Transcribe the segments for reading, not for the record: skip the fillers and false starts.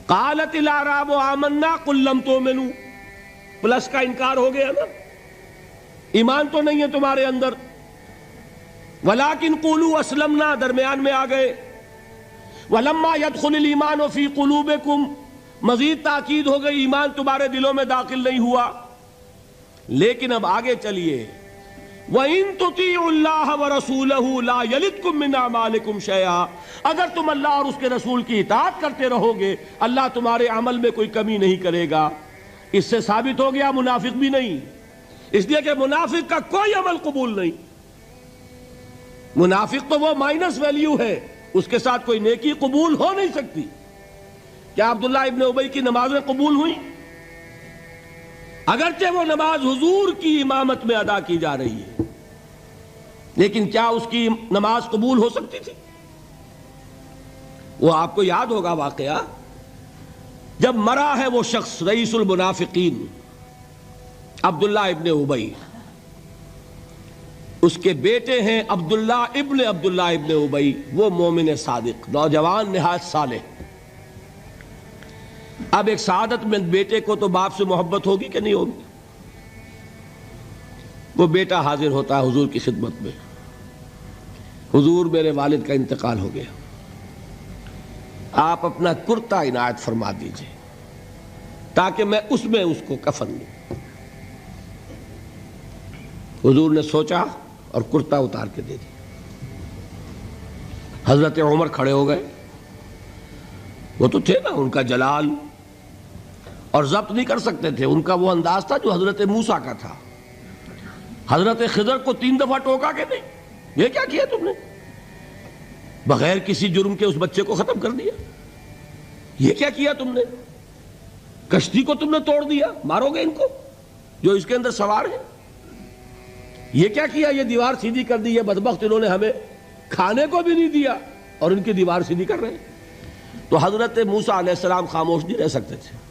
قالت الاعراب آمنا قل لم تؤمنوا، پلس کا انکار ہو گیا نا، ایمان تو نہیں ہے تمہارے اندر، ولیکن قولوا اسلمنا درمیان میں آ گئے، ولما يدخل الایمان فی قلوبکم، مزید تاکید ہو گئی ایمان تمہارے دلوں میں داخل نہیں ہوا۔ لیکن اب آگے چلیے، وَإِن تُطِيعُوا اللَّهَ وَرَسُولَهُ لَا يَلِدْكُم مِّنْ أَعْمَالِكُمْ شَيْئًا، اگر تم اللہ اور اس کے رسول کی اطاعت کرتے رہو گے اللہ تمہارے عمل میں کوئی کمی نہیں کرے گا۔ اس سے ثابت ہو گیا منافق بھی نہیں، اس لیے کہ منافق کا کوئی عمل قبول نہیں، منافق تو وہ مائنس ویلیو ہے، اس کے ساتھ کوئی نیکی قبول ہو نہیں سکتی۔ کیا عبداللہ ابن ابی کی نمازیں قبول ہوئیں؟ اگرچہ وہ نماز حضور کی امامت میں ادا کی جا رہی ہے، لیکن کیا اس کی نماز قبول ہو سکتی تھی؟ وہ آپ کو یاد ہوگا واقعہ، جب مرا ہے وہ شخص رئیس المنافقین عبداللہ ابن ابی، اس کے بیٹے ہیں عبداللہ ابن ابی، وہ مومن صادق، نوجوان نہایت صالح۔ اب ایک سعادت مند بیٹے کو تو باپ سے محبت ہوگی کہ نہیں ہوگی؟ وہ بیٹا حاضر ہوتا ہے حضور کی خدمت میں، حضور میرے والد کا انتقال ہو گیا، آپ اپنا کرتا عنایت فرما دیجئے تاکہ میں اس کو کفن دوں۔ حضور نے سوچا اور کرتا اتار کے دے دیا۔ حضرت عمر کھڑے ہو گئے، وہ تو تھے نا، ان کا جلال اور ضبط نہیں کر سکتے تھے، ان کا وہ انداز تھا جو حضرت موسیٰ کا تھا۔ حضرت خضر کو 3 دفعہ ٹوکا کہ نہیں، یہ کیا کیا تم نے؟ بغیر کسی جرم کے اس بچے کو ختم کر دیا، یہ کیا کیا تم نے؟ کشتی کو تم نے توڑ دیا، مارو گے ان کو جو اس کے اندر سوار ہیں، یہ کیا کیا؟ یہ دیوار سیدھی کر دی، یہ بدبخت انہوں نے ہمیں کھانے کو بھی نہیں دیا اور ان کی دیوار سیدھی کر رہے ہیں۔ تو حضرت موسیٰ علیہ السلام خاموش نہیں رہ سکتے تھے۔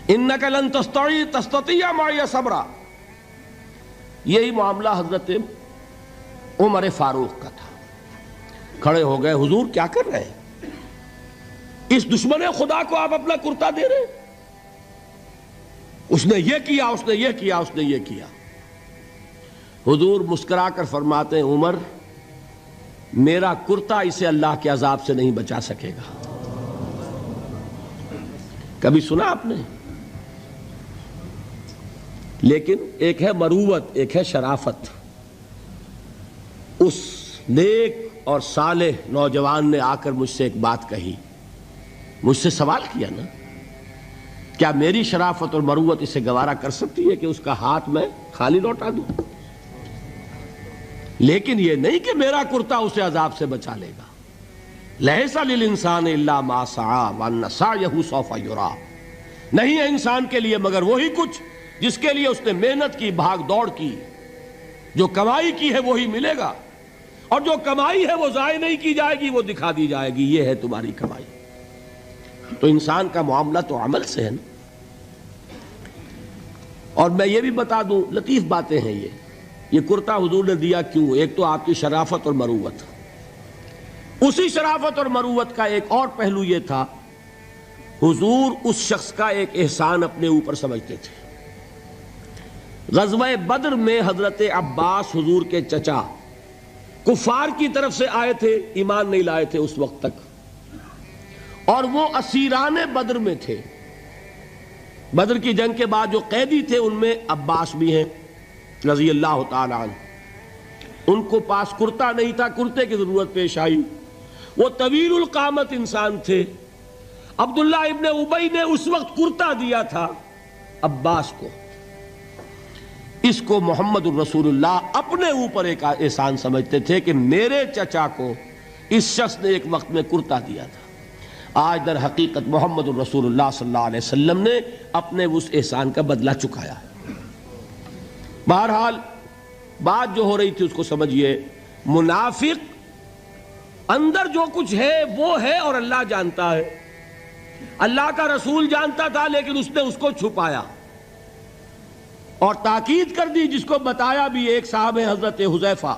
انک لن تستطیع معی صبرا، یہی معاملہ حضرت عمر فاروق کا تھا۔ کھڑے ہو گئے، حضور کیا کر رہے ہیں؟ اس دشمن خدا کو آپ اپنا کرتا دے رہے ہیں، اس نے یہ کیا، اس نے یہ کیا، اس نے یہ کیا۔ حضور مسکرا کر فرماتے ہیں، عمر میرا کرتا اسے اللہ کے عذاب سے نہیں بچا سکے گا۔ کبھی سنا آپ نے؟ لیکن ایک ہے مروت، ایک ہے شرافت۔ اس نیک اور صالح نوجوان نے آ کر مجھ سے ایک بات کہی، مجھ سے سوال کیا نا، کیا میری شرافت اور مروت اسے گوارا کر سکتی ہے کہ اس کا ہاتھ میں خالی لوٹا دوں؟ لیکن یہ نہیں کہ میرا کرتا اسے عذاب سے بچا لے گا۔ لیس للانسان الا ما سعی وان سعیہ سوف یری، نہیں ہے انسان کے لیے مگر وہی کچھ جس کے لیے اس نے محنت کی، بھاگ دوڑ کی، جو کمائی کی ہے وہی ملے گا، اور جو کمائی ہے وہ ضائع نہیں کی جائے گی، وہ دکھا دی جائے گی، یہ ہے تمہاری کمائی۔ تو انسان کا معاملہ تو عمل سے ہے نا۔ اور میں یہ بھی بتا دوں، لطیف باتیں ہیں یہ کرتا حضور نے دیا کیوں؟ ایک تو آپ کی شرافت اور مروت، اسی شرافت اور مروت کا ایک اور پہلو یہ تھا، حضور اس شخص کا ایک احسان اپنے اوپر سمجھتے تھے۔ غزوہ بدر میں حضرت عباس حضور کے چچا کفار کی طرف سے آئے تھے، ایمان نہیں لائے تھے اس وقت تک، اور وہ اسیران بدر میں تھے۔ بدر کی جنگ کے بعد جو قیدی تھے ان میں عباس بھی ہیں رضی اللہ تعالی عنہ۔ ان کو پاس کرتا نہیں تھا، کرتے کی ضرورت پیش آئی، وہ طویل القامت انسان تھے۔ عبداللہ ابن ابی نے اس وقت کرتا دیا تھا عباس کو، اس کو محمد الرسول اللہ اپنے اوپر ایک احسان سمجھتے تھے کہ میرے چچا کو اس شخص نے ایک وقت میں کرتا دیا تھا۔ آج در حقیقت محمد الرسول اللہ صلی اللہ علیہ وسلم نے اپنے اس احسان کا بدلہ چکایا ہے۔ بہرحال بات جو ہو رہی تھی اس کو سمجھیے، منافق اندر جو کچھ ہے وہ ہے اور اللہ جانتا ہے، اللہ کا رسول جانتا تھا لیکن اس نے اس کو چھپایا اور تاکید کر دی، جس کو بتایا بھی ایک صاحب حضرت حذیفہ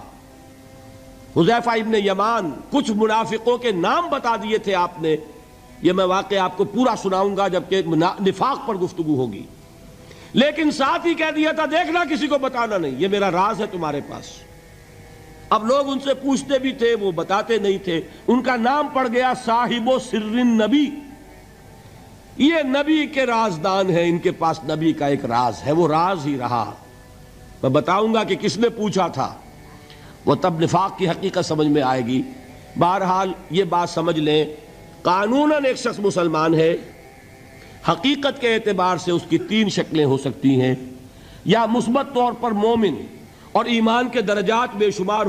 ابن یمان، کچھ منافقوں کے نام بتا دیے تھے آپ نے یہ میں واقعہ آپ کو پورا سناؤں گا جبکہ نفاق پر گفتگو ہوگی، لیکن ساتھ ہی کہہ دیا تھا دیکھنا کسی کو بتانا نہیں، یہ میرا راز ہے تمہارے پاس۔ اب لوگ ان سے پوچھتے بھی تھے، وہ بتاتے نہیں تھے۔ ان کا نام پڑ گیا صاحب و سر نبی، یہ نبی کے رازدان ہیں، ان کے پاس نبی کا ایک راز ہے، وہ راز ہی رہا۔ میں بتاؤں گا کہ کس نے پوچھا تھا، وہ تب نفاق کی حقیقت سمجھ میں آئے گی۔ بہرحال یہ بات سمجھ لیں، قانوناً ایک شخص مسلمان ہے، حقیقت کے اعتبار سے اس کی 3 شکلیں ہو سکتی ہیں، یا مثبت طور پر مومن اور ایمان کے درجات بے شمار